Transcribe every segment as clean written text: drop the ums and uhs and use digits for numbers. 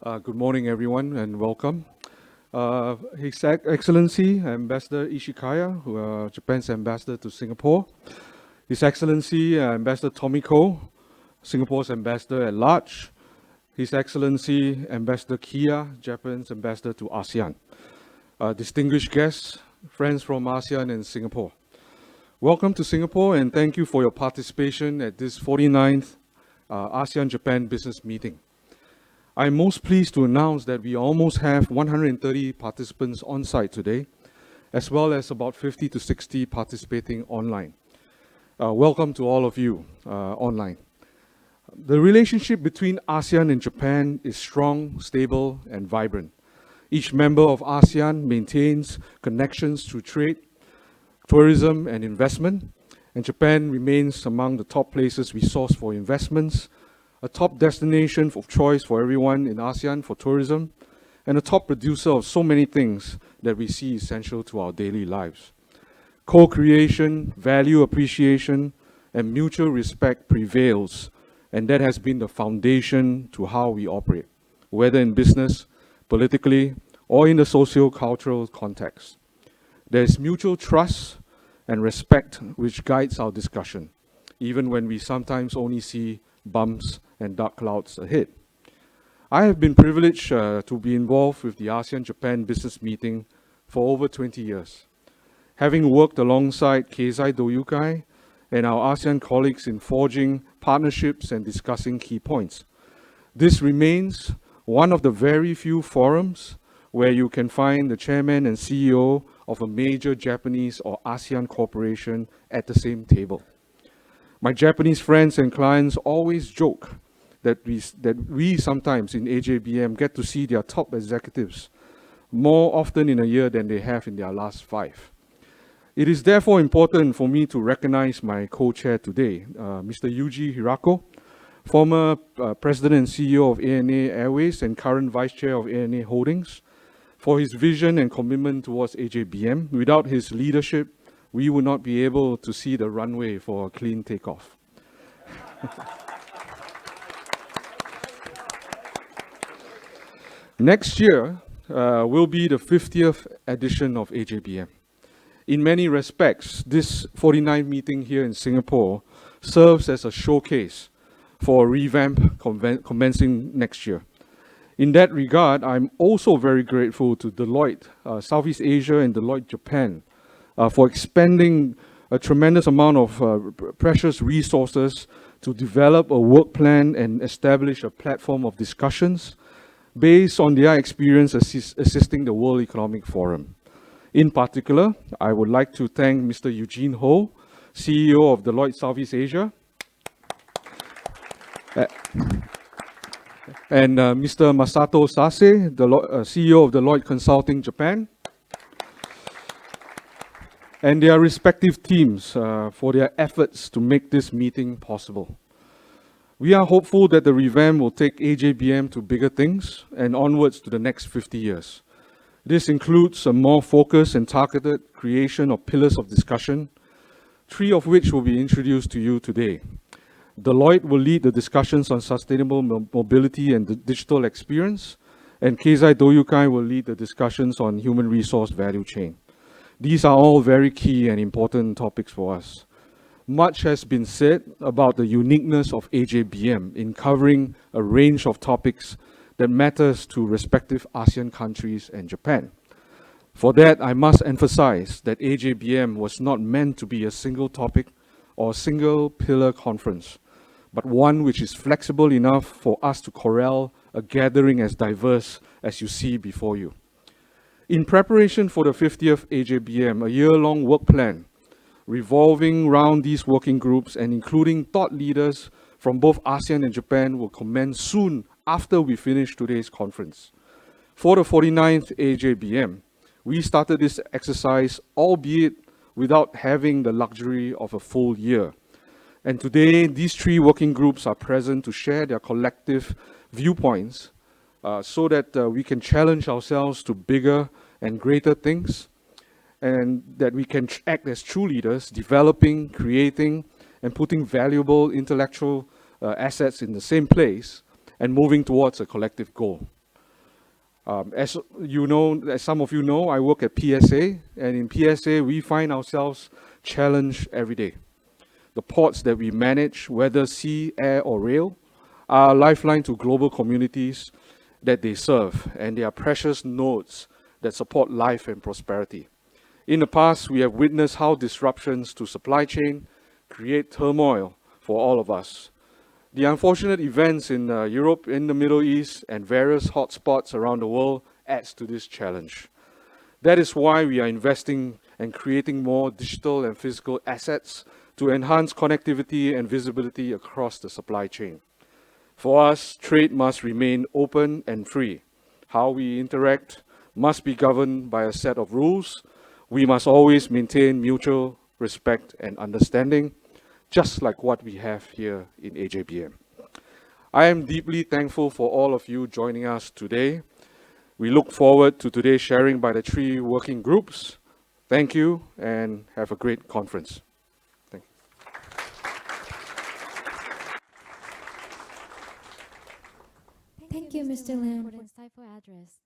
Good morning, everyone, and welcome. His Excellency Ambassador Ishikaya, Japan's ambassador to Singapore. His Excellency Ambassador Tomiko, Singapore's ambassador at large. His Excellency Ambassador Kia, Japan's ambassador to ASEAN. Distinguished guests, friends from ASEAN and Singapore. Welcome to Singapore and thank you for your participation at this 49th ASEAN-Japan business meeting. I'm most pleased to announce that we almost have 130 participants on site today, as well as about 50 to 60 participating online. Welcome to all of you online. The relationship between ASEAN and Japan is strong, stable, and vibrant. Each member of ASEAN maintains connections through trade, tourism, and investment, and Japan remains among the top places we source for investments, a top destination of choice for everyone in ASEAN for tourism, and a top producer of so many things that we see essential to our daily lives. Co-creation, value appreciation, and mutual respect prevails, and that has been the foundation to how we operate, whether in business, politically, or in the socio-cultural context. There is mutual trust and respect which guides our discussion, even when we sometimes only see bumps and dark clouds ahead. I have been privileged to be involved with the ASEAN-Japan business meeting for over 20 years, having worked alongside Keizai Doyukai and our ASEAN colleagues in forging partnerships and discussing key points. This remains one of the very few forums where you can find the chairman and CEO of a major Japanese or ASEAN corporation at the same table. My Japanese friends and clients always joke that we sometimes in AJBM get to see their top executives more often in a year than they have in their last 5. It is therefore important for me to recognize my co-chair today, Mr. Yuji Hirako, former president and CEO of ANA Airways and current vice chair of ANA Holdings, for his vision and commitment towards AJBM. Without his leadership, we would not be able to see the runway for a clean takeoff. Next year will be the 50th edition of AJBM. In many respects, this 49th meeting here in Singapore serves as a showcase for a revamp commencing next year. In that regard, I'm also very grateful to Deloitte, Southeast Asia and Deloitte Japan, for expending a tremendous amount of precious resources to develop a work plan and establish a platform of discussions based on their experience assisting the World Economic Forum. In particular, I would like to thank Mr. Eugene Ho, CEO of Deloitte Southeast Asia, and Mr. Masato Sase, CEO of Deloitte Consulting Japan, and their respective teams for their efforts to make this meeting possible. We are hopeful that the revamp will take AJBM to bigger things and onwards to the next 50 years. This includes a more focused and targeted creation of pillars of discussion, 3 of which will be introduced to you today. Deloitte will lead the discussions on sustainable mobility and the digital experience, and Keizai Doyukai will lead the discussions on human resource value chain. These are all very key and important topics for us. Much has been said about the uniqueness of AJBM in covering a range of topics that matters to respective ASEAN countries and Japan. For that, I must emphasize that AJBM was not meant to be a single topic or a single pillar conference, but one which is flexible enough for us to corral a gathering as diverse as you see before you. In preparation for the 50th AJBM, a year-long work plan revolving around these working groups and including thought leaders from both ASEAN and Japan will commence soon after we finish today's conference. For the 49th AJBM, we started this exercise, albeit without having the luxury of a full year. And today, these 3 working groups are present to share their collective viewpoints so that we can challenge ourselves to bigger and greater things, and that we can act as true leaders, developing, creating, and putting valuable intellectual assets in the same place and moving towards a collective goal. As you know, as some of you know, I work at PSA, and in PSA, we find ourselves challenged every day. The ports that we manage, whether sea, air, or rail, are a lifeline to global communities that they serve, and they are precious nodes that support life and prosperity. In the past, we have witnessed how disruptions to supply chain create turmoil for all of us. The unfortunate events in Europe, in the Middle East, and various hotspots around the world adds to this challenge. That is why we are investing and creating more digital and physical assets to enhance connectivity and visibility across the supply chain. For us, trade must remain open and free. How we interact must be governed by a set of rules. We must always maintain mutual respect and understanding, just like what we have here in AJBM. I am deeply thankful for all of you joining us today. We look forward to today's sharing by the 3 working groups. Thank you and have a great conference. Thank you. Thank you, Mr. Lim, for the insightful address.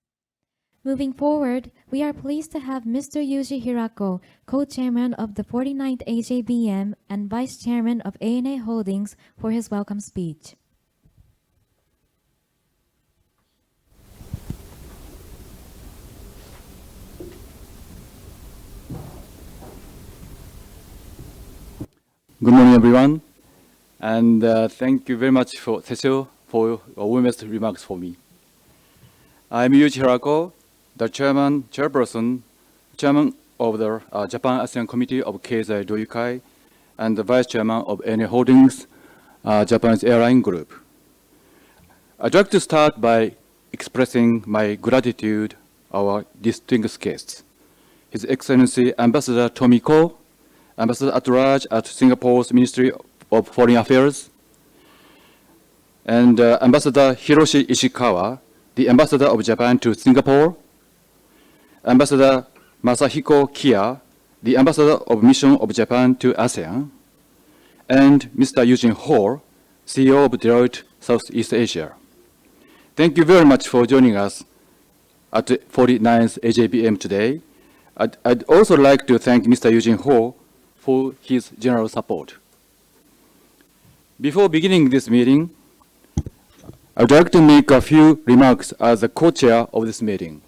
Moving forward, we are pleased to have Mr. Yuji Hirako, Co-Chairman of the 49th AJBM and Vice Chairman of ANA Holdings, for his welcome speech. Good morning, everyone, and thank you very much for Cecil for your warmest remarks for me. I'm Yuji Hirako, the chairperson of the Japan ASEAN Committee of経済同友会, and the vice chairman of ANA Holdings, Japan's airline group. I'd like to start by expressing my gratitude to our distinguished guests, His Excellency Ambassador Tomiko, Ambassador at Large at Singapore's Ministry of Foreign Affairs, and Ambassador Hiroshi Ishikawa, the Ambassador of Japan to Singapore, Ambassador Masahiko Kia, the Ambassador of Mission of Japan to ASEAN, and Mr. Eugene Hall, CEO of Deloitte Southeast Asia. Thank you very much for joining us at the 49th AJBM today. I'd also like to thank Mr. Eugene Hall for his general support. Before beginning this meeting, I'd like to make a few remarks as the co-chair of this meeting.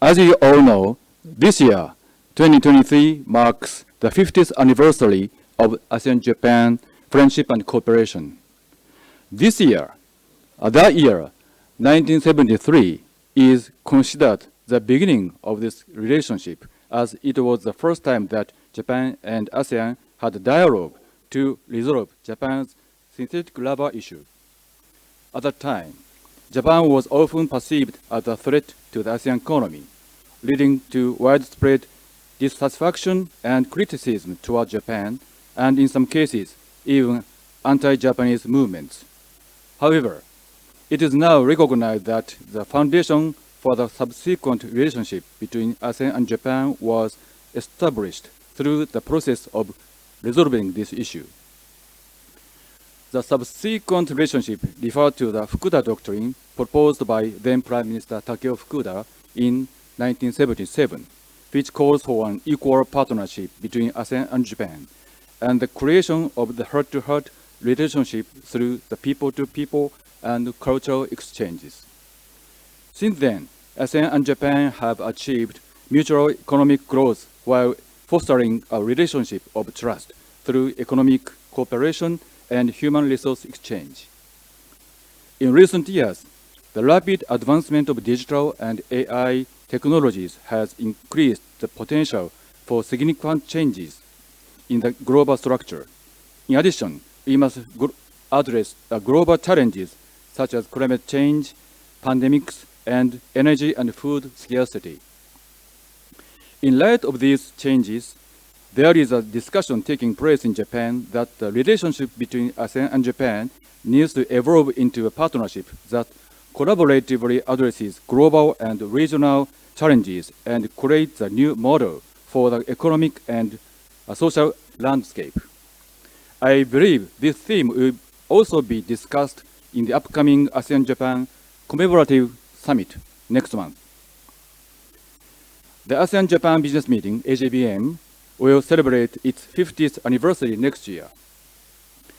As you all know, this year, 2023, marks the 50th anniversary of ASEAN-Japan friendship and cooperation. This year, that year, 1973, is considered the beginning of this relationship, as it was the first time that Japan and ASEAN had a dialogue to resolve Japan's synthetic rubber issue. At that time, Japan was often perceived as a threat to the ASEAN economy, leading to widespread dissatisfaction and criticism toward Japan, and in some cases, even anti-Japanese movements. However, it is now recognized that the foundation for the subsequent relationship between ASEAN and Japan was established through the process of resolving this issue. The subsequent relationship referred to the Fukuda Doctrine proposed by then Prime Minister Takeo Fukuda in 1977, which calls for an equal partnership between ASEAN and Japan, and the creation of the heart-to-heart relationship through the people-to-people and cultural exchanges. Since then, ASEAN and Japan have achieved mutual economic growth while fostering a relationship of trust through economic cooperation and human resource exchange. In recent years, the rapid advancement of digital and AI technologies has increased the potential for significant changes in the global structure. In addition, we must address the global challenges such as climate change, pandemics, and energy and food scarcity. In light of these changes, there is a discussion taking place in Japan that the relationship between ASEAN and Japan needs to evolve into a partnership that collaboratively addresses global and regional challenges and creates a new model for the economic and social landscape. I believe this theme will also be discussed in the upcoming ASEAN-Japan commemorative Summit next month. The ASEAN-Japan Business Meeting, AJBM, will celebrate its 50th anniversary next year.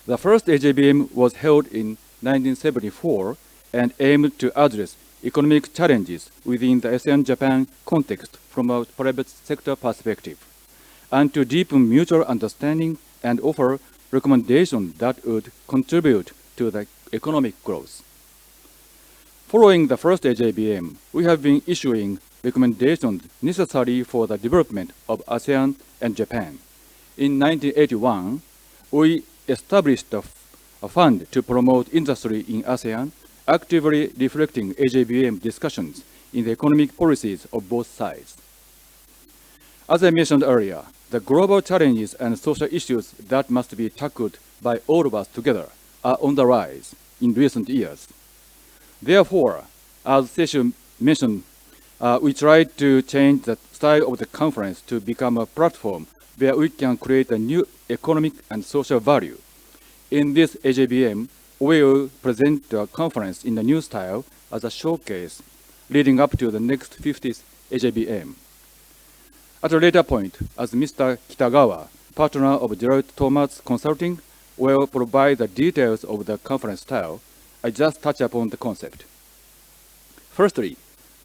The first AJBM was held in 1974 and aimed to address economic challenges within the ASEAN-Japan context from a private sector perspective, and to deepen mutual understanding and offer recommendations that would contribute to the economic growth. Following the first AJBM, we have been issuing recommendations necessary for the development of ASEAN and Japan. In 1981, we established a fund to promote industry in ASEAN, actively reflecting AJBM discussions in the economic policies of both sides. As I mentioned earlier, the global challenges and social issues that must be tackled by all of us together are on the rise in recent years. Therefore, as Cecil mentioned, we tried to change the style of the conference to become a platform where we can create a new economic and social value. In this AJBM, we will present the conference in a new style as a showcase leading up to the next 50th AJBM. At a later point, as Mr. Kitagawa, partner of Deloitte Thomas Consulting, will provide the details of the conference style, I just touch upon the concept. Firstly,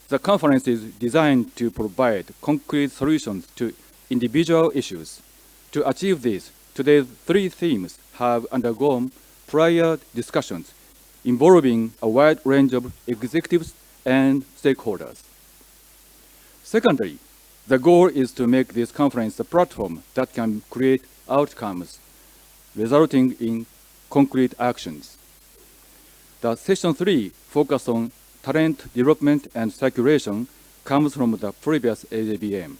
the conference is designed to provide concrete solutions to individual issues. To achieve this, today's three themes have undergone prior discussions involving a wide range of executives and stakeholders. Secondly, the goal is to make this conference a platform that can create outcomes resulting in concrete actions. The session 3 focused on talent development and circulation comes from the previous AJBM.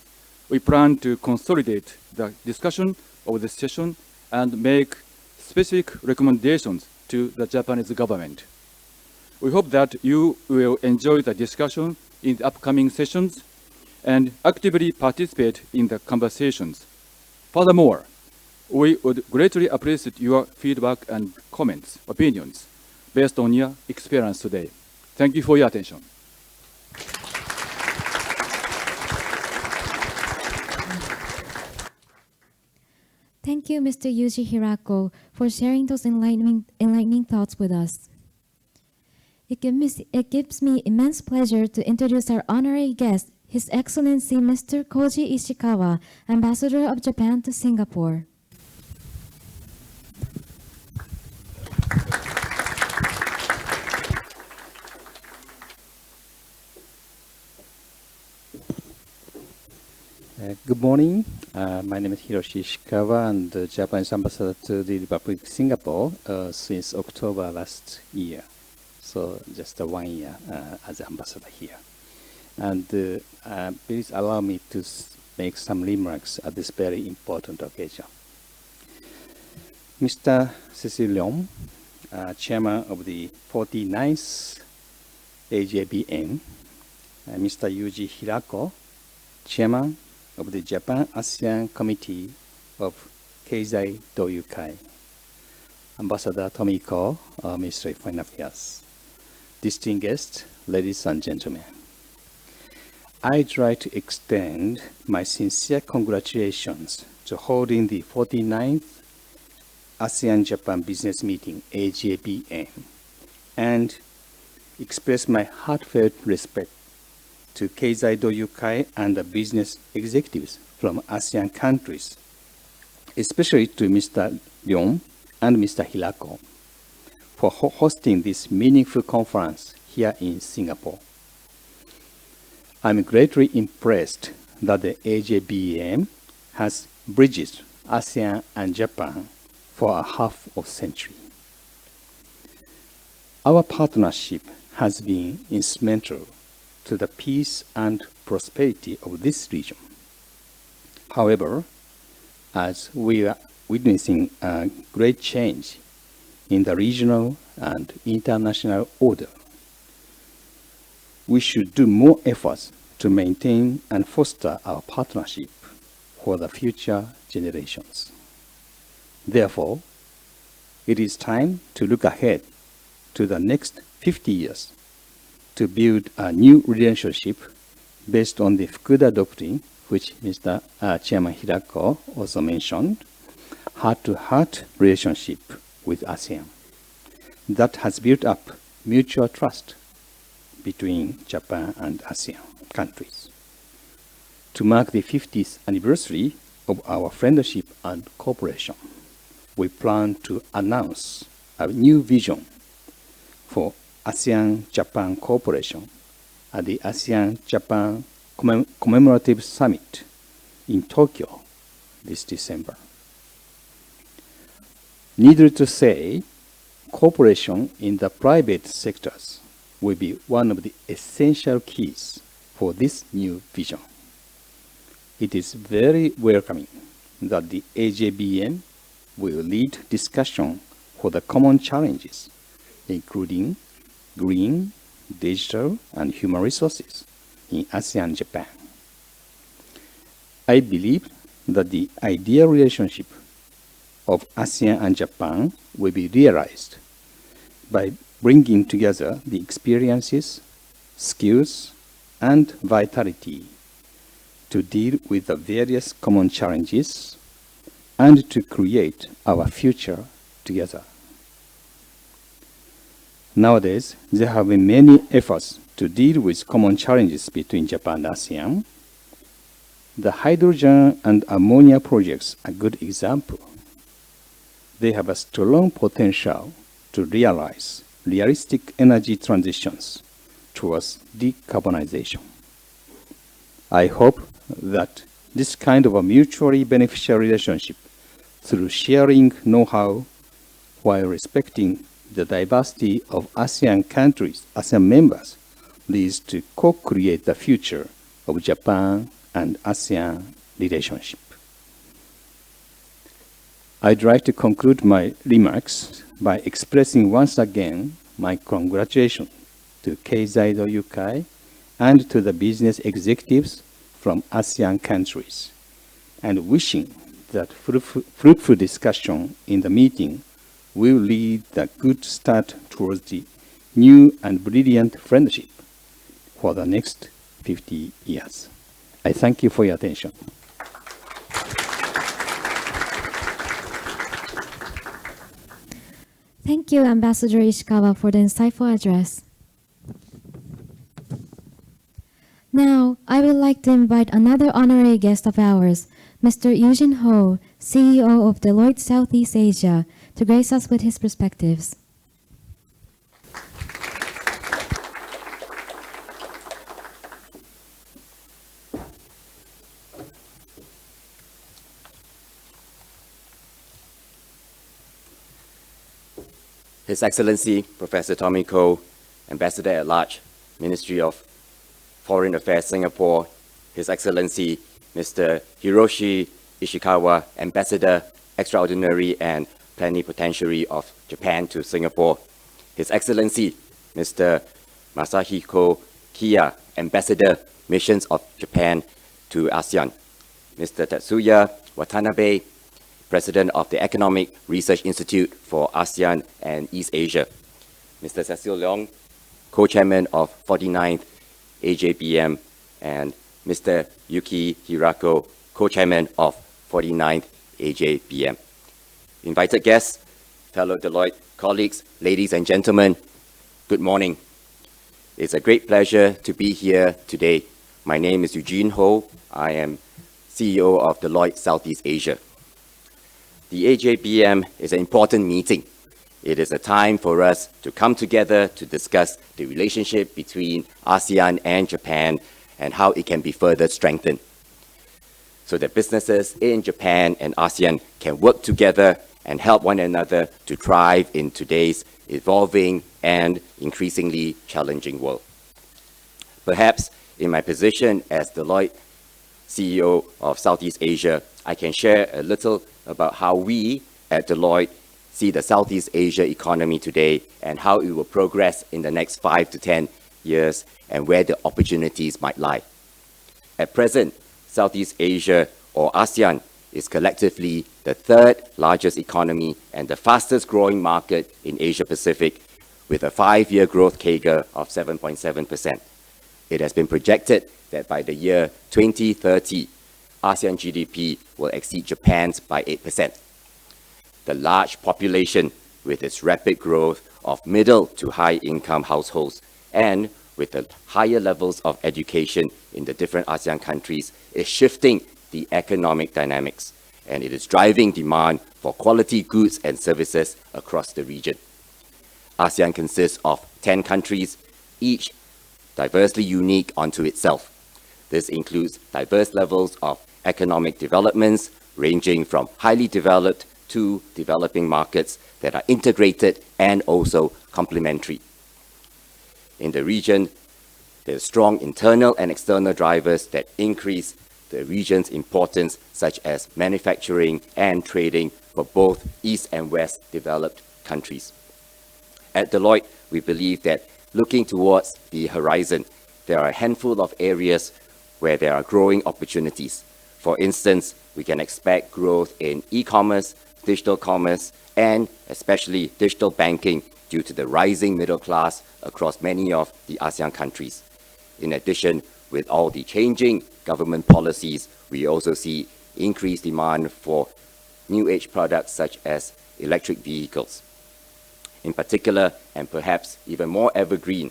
We plan to consolidate the discussion of this session and make specific recommendations to the Japanese government. We hope that you will enjoy the discussion in the upcoming sessions and actively participate in the conversations. Furthermore, we would greatly appreciate your feedback and comments, opinions, based on your experience today. Thank you for your attention. Thank you, Mr. Yuji Hirako, for sharing those enlightening thoughts with us. It gives me immense pleasure to introduce our honorary guest, His Excellency Mr. Koji Ishikawa, Ambassador of Japan to Singapore. Good morning. My name is Hiroshi Ishikawa and the Japanese ambassador to the Republic of Singapore since October last year. So just 1 year as ambassador here. And please allow me to make some remarks at this very important occasion. Mr. Cecil LEONG, chairman of the 49th AJBM, Mr. Yuji Hirako, chairman of the Japan-ASEAN Committee of Keizai Doyukai, Ambassador Tomiko, Ministry of Foreign Affairs, distinguished guests, ladies and gentlemen. I'd like to extend my sincere congratulations to holding the 49th ASEAN-Japan Business Meeting, AJBM, and express my heartfelt respect to Keizai Doyukai and the business executives from ASEAN countries, especially to Mr. LEONG and Mr. Hirako, for hosting this meaningful conference here in Singapore. I'm greatly impressed that the AJBM has bridged ASEAN and Japan for a half of a century. Our partnership has been instrumental to the peace and prosperity of this region. However, as we are witnessing a great change in the regional and international order, we should do more efforts to maintain and foster our partnership for the future generations. Therefore, it is time to look ahead to the next 50 years to build a new relationship based on the Fukuda Doctrine, which Mr. Chairman Hirako also mentioned, heart-to-heart relationship with ASEAN that has built up mutual trust between Japan and ASEAN countries. To mark the 50th anniversary of our friendship and cooperation, we plan to announce a new vision for ASEAN-Japan cooperation at the ASEAN-Japan Commemorative Summit in Tokyo this December. Needless to say, cooperation in the private sectors will be one of the essential keys for this new vision. It is very welcoming that the AJBM will lead discussion for the common challenges, including green, digital, and human resources in ASEAN-Japan. I believe that the ideal relationship of ASEAN and Japan will be realized by bringing together the experiences, skills, and vitality to deal with the various common challenges and to create our future together. Nowadays, there have been many efforts to deal with common challenges between Japan and ASEAN. The hydrogen and ammonia projects are a good example. They have a strong potential to realize realistic energy transitions towards decarbonization. I hope that this kind of a mutually beneficial relationship through sharing know-how while respecting the diversity of ASEAN countries, ASEAN members, leads to co-create the future of Japan and ASEAN relationship. I'd like to conclude my remarks by expressing once again my congratulations to Keizai Doyukai and to the business executives from ASEAN countries, and wishing that fruitful discussion in the meeting will lead a good start towards the new and brilliant friendship for the next 50 years. I thank you for your attention. Thank you, Ambassador Ishikawa, for the insightful address. Now, I would like to invite another honorary guest of ours, Mr. Eugene Ho, CEO of Deloitte Southeast Asia, to grace us with his perspectives. His Excellency Professor Tommy Koh, Ambassador at Large, Ministry of Foreign Affairs Singapore, His Excellency Mr. Hiroshi Ishikawa, Ambassador Extraordinary and Plenipotentiary of Japan to Singapore, His Excellency Mr. Masahiko Kiya, Ambassador Missions of Japan to ASEAN, Mr. Tatsuya Watanabe, President of the Economic Research Institute for ASEAN and East Asia, Mr. Cecil LEONG, Co-Chairman of 49th AJBM, and Mr. Yuki Hirako, Co-Chairman of 49th AJBM. Invited guests, fellow Deloitte colleagues, ladies and gentlemen, good morning. It's a great pleasure to be here today. My name is Eugene Ho. I am CEO of Deloitte Southeast Asia. The AJBM is an important meeting. It is a time for us to come together to discuss the relationship between ASEAN and Japan and how it can be further strengthened, so that businesses in Japan and ASEAN can work together and help one another to thrive in today's evolving and increasingly challenging world. Perhaps in my position as Deloitte CEO of Southeast Asia, I can share a little about how we at Deloitte see the Southeast Asia economy today and how it will progress in the next 5 to 10 years and where the opportunities might lie. At present, Southeast Asia, or ASEAN, is collectively the third largest economy and the fastest growing market in Asia Pacific, with a 5-year growth CAGR of 7.7%. It has been projected that by the year 2030, ASEAN GDP will exceed Japan's by 8%. The large population, with its rapid growth of middle to high income households, and with the higher levels of education in the different ASEAN countries, is shifting the economic dynamics, and it is driving demand for quality goods and services across the region. ASEAN consists of 10 countries, each diversely unique unto itself. This includes diverse levels of economic developments, ranging from highly developed to developing markets that are integrated and also complementary. In the region, there are strong internal and external drivers that increase the region's importance, such as manufacturing and trading for both East and West developed countries. At Deloitte, we believe that looking towards the horizon, there are a handful of areas where there are growing opportunities. For instance, we can expect growth in e-commerce, digital commerce, and especially digital banking due to the rising middle class across many of the ASEAN countries. In addition, with all the changing government policies, we also see increased demand for new age products such as electric vehicles. In particular, and perhaps even more evergreen,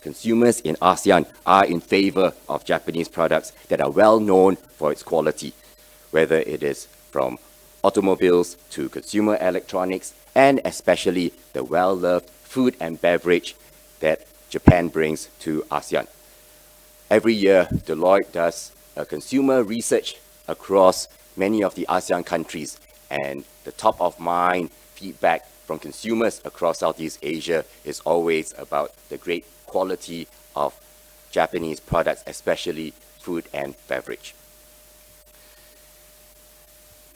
consumers in ASEAN are in favor of Japanese products that are well known for its quality, whether it is from automobiles to consumer electronics, and especially the well-loved food and beverage that Japan brings to ASEAN. Every year, Deloitte does a consumer research across many of the ASEAN countries, and the top-of-mind feedback from consumers across Southeast Asia is always about the great quality of Japanese products, especially food and beverage.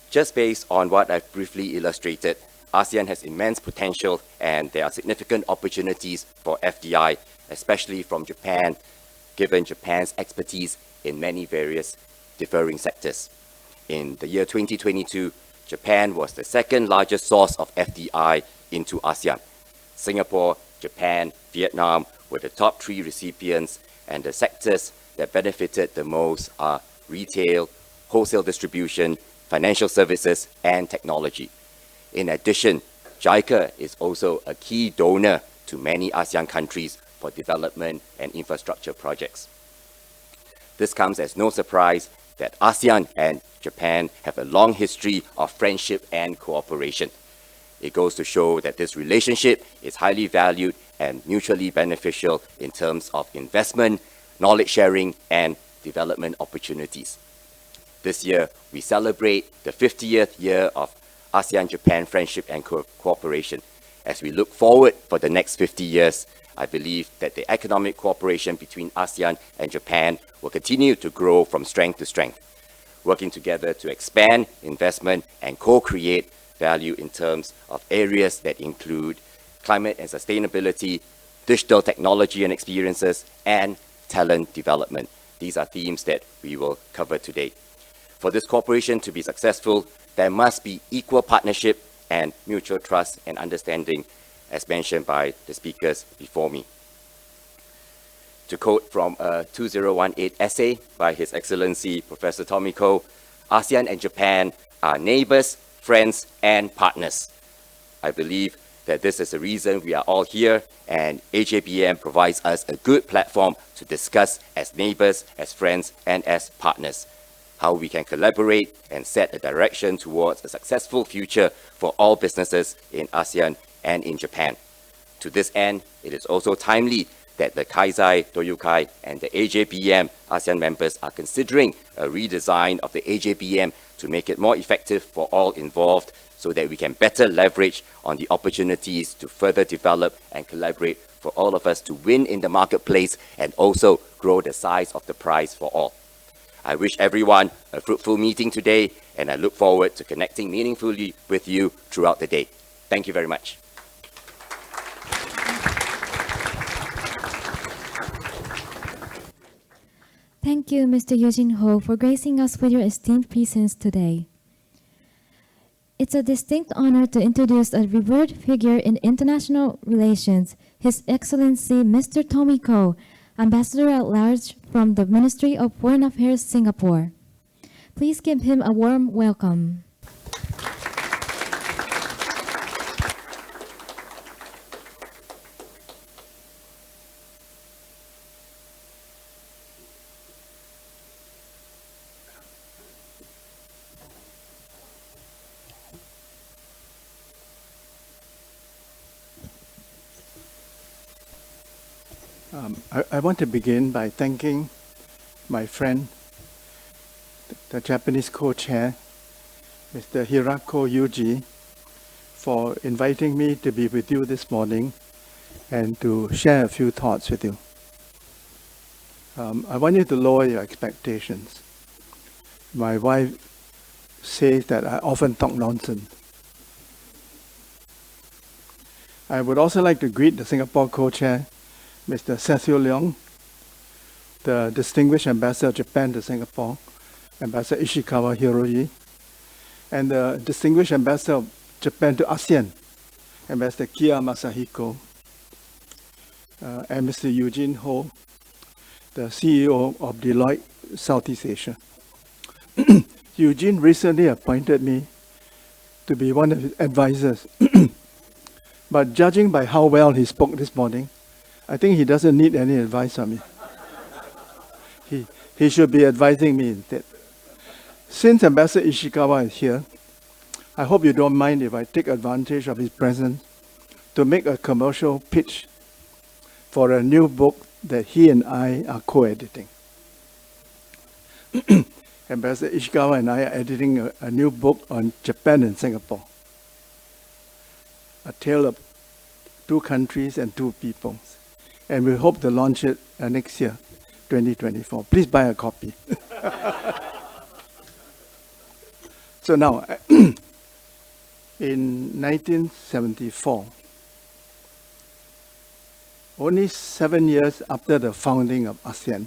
Just based on what I've briefly illustrated, ASEAN has immense potential and there are significant opportunities for FDI, especially from Japan, given Japan's expertise in many various differing sectors. In the year 2022, Japan was the second largest source of FDI into ASEAN. Singapore, Japan, Vietnam were the top 3 recipients, and the sectors that benefited the most are retail, wholesale distribution, financial services, and technology. In addition, JICA is also a key donor to many ASEAN countries for development and infrastructure projects. This comes as no surprise that ASEAN and Japan have a long history of friendship and cooperation. It goes to show that this relationship is highly valued and mutually beneficial in terms of investment, knowledge sharing, and development opportunities. This year, we celebrate the 50th year of ASEAN-Japan friendship and cooperation. As we look forward for the next 50 years, I believe that the economic cooperation between ASEAN and Japan will continue to grow from strength to strength, working together to expand investment and co-create value in terms of areas that include climate and sustainability, digital technology and experiences, and talent development. These are themes that we will cover today. For this cooperation to be successful, there must be equal partnership and mutual trust and understanding, as mentioned by the speakers before me. To quote from a 2018 essay by His Excellency Professor Tomiko, ASEAN and Japan are neighbors, friends, and partners. I believe that this is the reason we are all here, and AJBM provides us a good platform to discuss as neighbors, as friends, and as partners, how we can collaborate and set a direction towards a successful future for all businesses in ASEAN and in Japan. To this end, it is also timely that the Keizai, Doyukai, and the AJBM ASEAN members are considering a redesign of the AJBM to make it more effective for all involved, so that we can better leverage on the opportunities to further develop and collaborate for all of us to win in the marketplace and also grow the size of the prize for all. I wish everyone a fruitful meeting today, and I look forward to connecting meaningfully with you throughout the day. Thank you very much. Thank you, Mr. Eugene Ho, for gracing us with your esteemed presence today. It's a distinct honor to introduce a revered figure in international relations, His Excellency Mr. Tomiko, Ambassador at Large from the Ministry of Foreign Affairs, Singapore. Please give him a warm welcome. I want to begin by thanking my friend, the Japanese co-chair, Mr. Hirako Yuji, for inviting me to be with you this morning and to share a few thoughts with you. I want you to lower your expectations. My wife says that I often talk nonsense. I would also like to greet the Singapore co-chair, Mr. Cecil LEONG, the Distinguished Ambassador of Japan to Singapore, Ambassador Ishikawa Hiroshi, and the Distinguished Ambassador of Japan to ASEAN, Ambassador Kia Masahiko, and Mr. Eugene Ho, the CEO of Deloitte, Southeast Asia. Eugene recently appointed me to be one of his advisors, but judging by how well he spoke this morning, I think he doesn't need any advice from me. He should be advising me instead. Since Ambassador Ishikawa is here, I hope you don't mind if I take advantage of his presence to make a commercial pitch for a new book that he and I are co-editing. Ambassador Ishikawa and I are editing a new book on Japan and Singapore, a tale of two countries and two peoples. And we hope to launch it next year, 2024. Please buy a copy. So now, in 1974, only 7 years after the founding of ASEAN,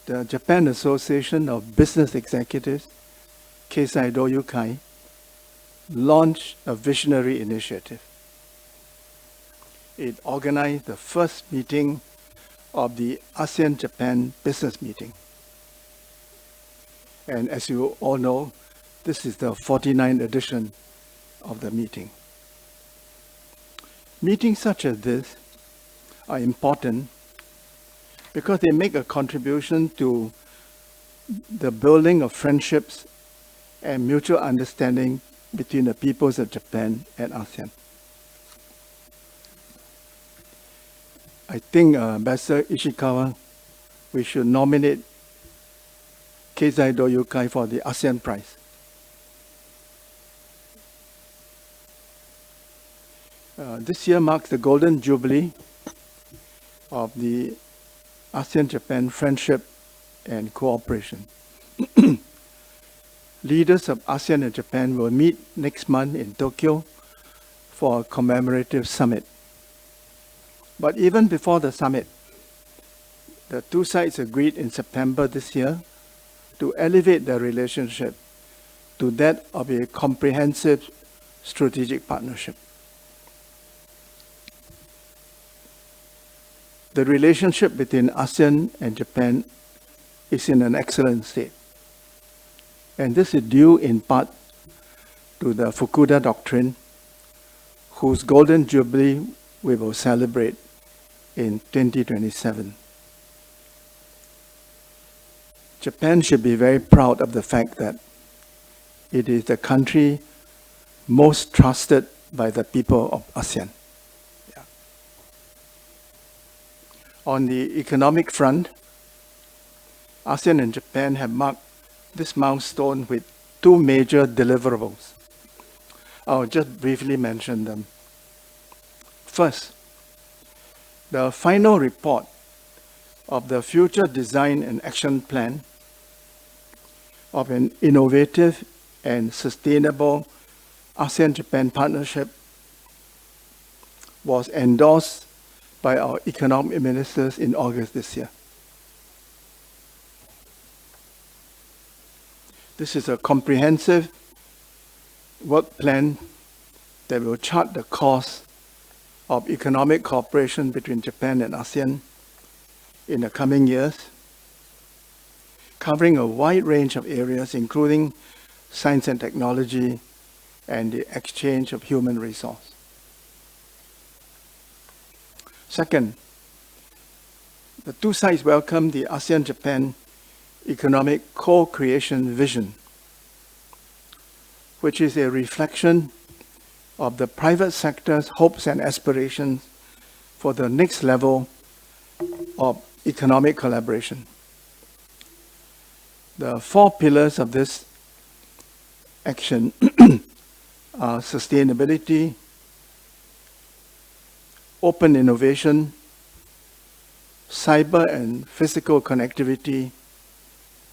the Japan Association of Business Executives, Keisai Doyukai, launched a visionary initiative. It organized the first meeting of the ASEAN-Japan Business Meeting. And as you all know, this is the 49th edition of the meeting. Meetings such as this are important because they make a contribution to the building of friendships and mutual understanding between the peoples of Japan and ASEAN. I think Ambassador Ishikawa, we should nominate Keizai Doyukai for the ASEAN Prize. This year marks the Golden Jubilee of the ASEAN-Japan Friendship and Cooperation. Leaders of ASEAN and Japan will meet next month in Tokyo for a commemorative summit. But even before the summit, the two sides agreed in September this year to elevate their relationship to that of a comprehensive strategic partnership. The relationship between ASEAN and Japan is in an excellent state. And this is due in part to the Fukuda Doctrine, whose Golden Jubilee we will celebrate in 2027. Japan should be very proud of the fact that it is the country most trusted by the people of ASEAN. Yeah. On the economic front, ASEAN and Japan have marked this milestone with two major deliverables. I'll just briefly mention them. First, the final report of the Future Design and Action Plan of an innovative and sustainable ASEAN-Japan partnership was endorsed by our economic ministers in August this year. This is a comprehensive work plan that will chart the course of economic cooperation between Japan and ASEAN in the coming years, covering a wide range of areas, including science and technology and the exchange of human resource. Second, the two sides welcome the ASEAN-Japan Economic Co-Creation Vision, which is a reflection of the private sector's hopes and aspirations for the next level of economic collaboration. The four pillars of this action are sustainability, open innovation, cyber and physical connectivity,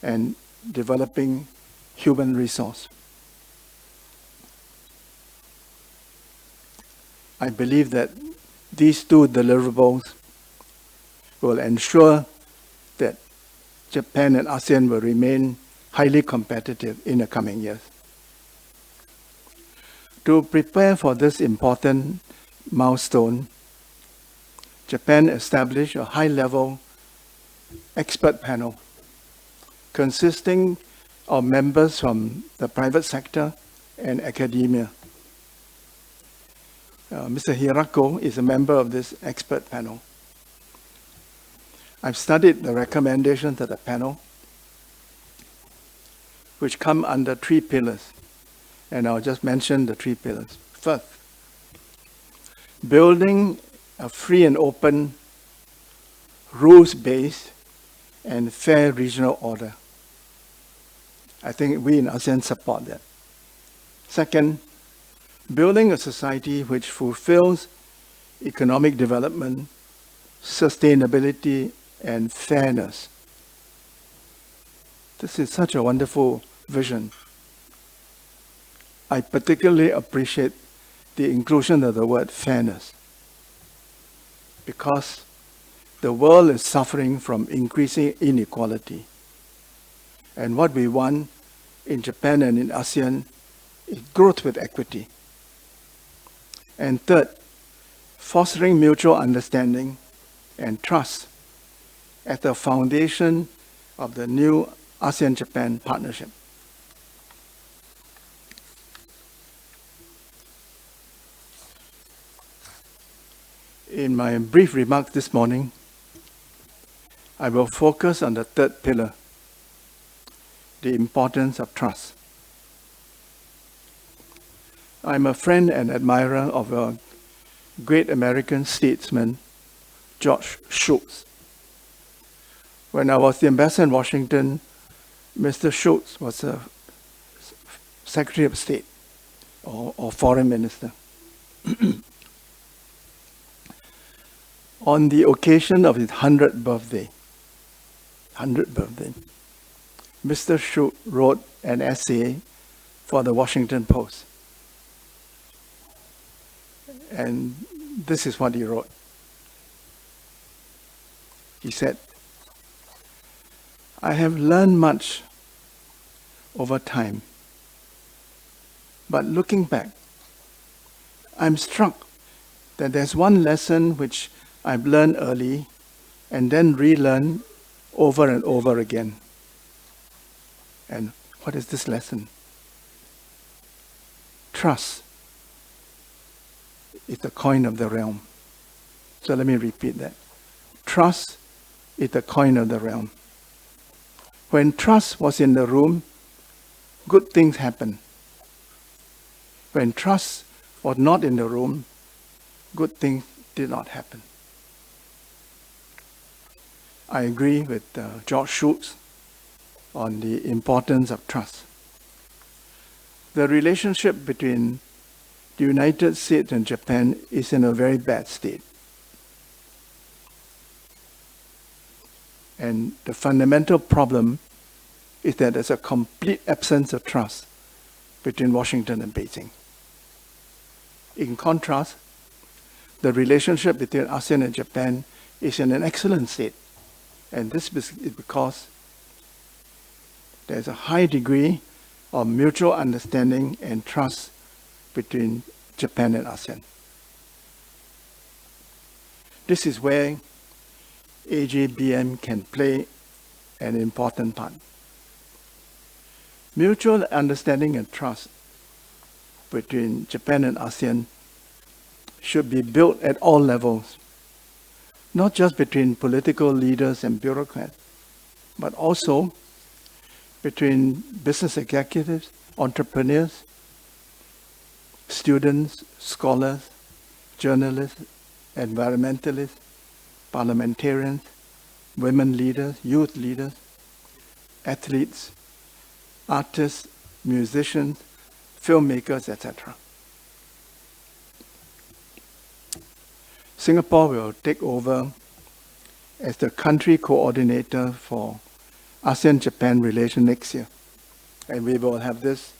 and developing human resource. I believe that these two deliverables will ensure that Japan and ASEAN will remain highly competitive in the coming years. To prepare for this important milestone, Japan established a high-level expert panel consisting of members from the private sector and academia. Mr. Hirako is a member of this expert panel. I've studied the recommendations of the panel, which come under three pillars, and I'll just mention the three pillars. First, building a free and open, rules-based, and fair regional order. I think we in ASEAN support that. Second, building a society which fulfills economic development, sustainability, and fairness. This is such a wonderful vision. I particularly appreciate the inclusion of the word fairness, because the world is suffering from increasing inequality. And what we want in Japan and in ASEAN is growth with equity. And third, fostering mutual understanding and trust at the foundation of the new ASEAN-Japan partnership. In my brief remarks this morning, I will focus on the third pillar, the importance of trust. I'm a friend and admirer of a great American statesman, George Shultz. When I was the ambassador in Washington, Mr. Shultz was a Secretary of State or Foreign Minister. On the occasion of his 100th birthday, Mr. Shultz wrote an essay for the Washington Post. And this is what he wrote. He said, "I have learned much over time, but looking back, I'm struck that there's one lesson which I've learned early and then relearned over and over again." And what is this lesson? Trust is the coin of the realm. So let me repeat that. Trust is the coin of the realm. When trust was in the room, good things happen. When trust was not in the room, good things did not happen. I agree with George Shultz on the importance of trust. The relationship between the United States and Japan is in a very bad state. And the fundamental problem is that there's a complete absence of trust between Washington and Beijing. In contrast, the relationship between ASEAN and Japan is in an excellent state. And this is because there's a high degree of mutual understanding and trust between Japan and ASEAN. This is where AJBM can play an important part. Mutual understanding and trust between Japan and ASEAN should be built at all levels, not just between political leaders and bureaucrats, but also between business executives, entrepreneurs, students, scholars, journalists, environmentalists, parliamentarians, women leaders, youth leaders, athletes, artists, musicians, filmmakers, etc. Singapore will take over as the country coordinator for ASEAN-Japan relations next year, and we will have this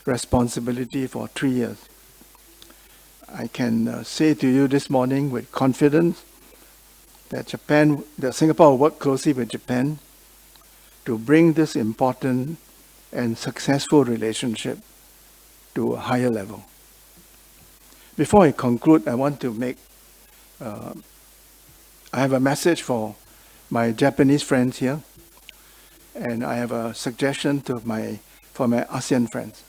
responsibility for 3 years. I can say to you this morning with confidence that Singapore will work closely with Japan to bring this important and successful relationship to a higher level. Before I conclude, I want to make I have a message for my Japanese friends here, and I have a suggestion for my ASEAN friends.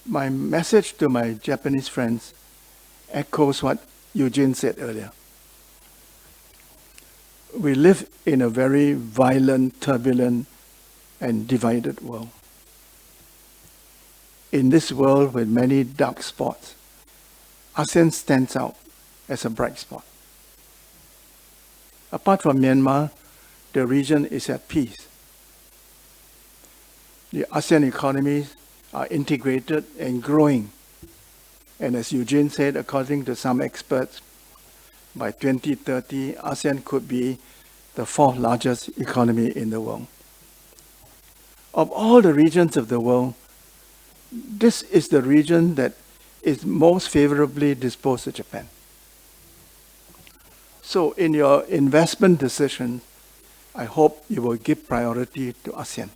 My message to my Japanese friends echoes what Eugene said earlier. We live in a very violent, turbulent, and divided world. In this world with many dark spots, ASEAN stands out as a bright spot. Apart from Myanmar, the region is at peace. The ASEAN economies are integrated and growing. And as Eugene said, according to some experts, by 2030, ASEAN could be the 4th largest economy in the world. Of all the regions of the world, this is the region that is most favorably disposed to Japan. So in your investment decision, I hope you will give priority to ASEAN.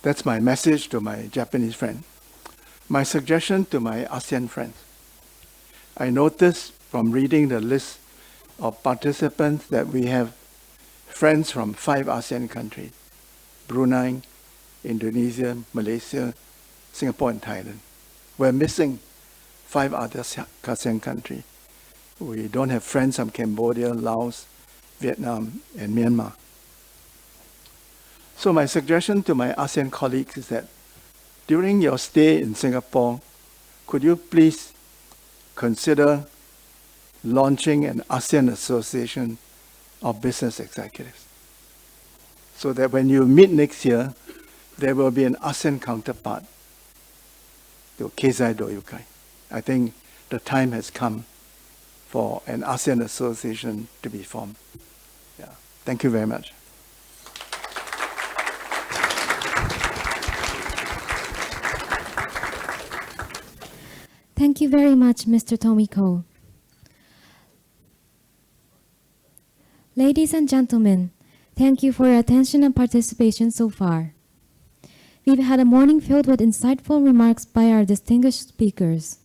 That's my message to my Japanese friend. My suggestion to my ASEAN friends. I noticed from reading the list of participants that we have friends from 5 ASEAN countries: Brunei, Indonesia, Malaysia, Singapore, and Thailand. We're missing 5 other ASEAN countries. We don't have friends from Cambodia, Laos, Vietnam, and Myanmar. So my suggestion to my ASEAN colleagues is that during your stay in Singapore, could you please consider launching an ASEAN Association of Business Executives, so that when you meet next year, there will be an ASEAN counterpart to経済同友会. I think the time has come for an ASEAN association to be formed. Yeah. Thank you very much. Thank you very much, Mr. Tomiko. Ladies and gentlemen, thank you for your attention and participation so far. We've had a morning filled with insightful remarks by our distinguished speakers.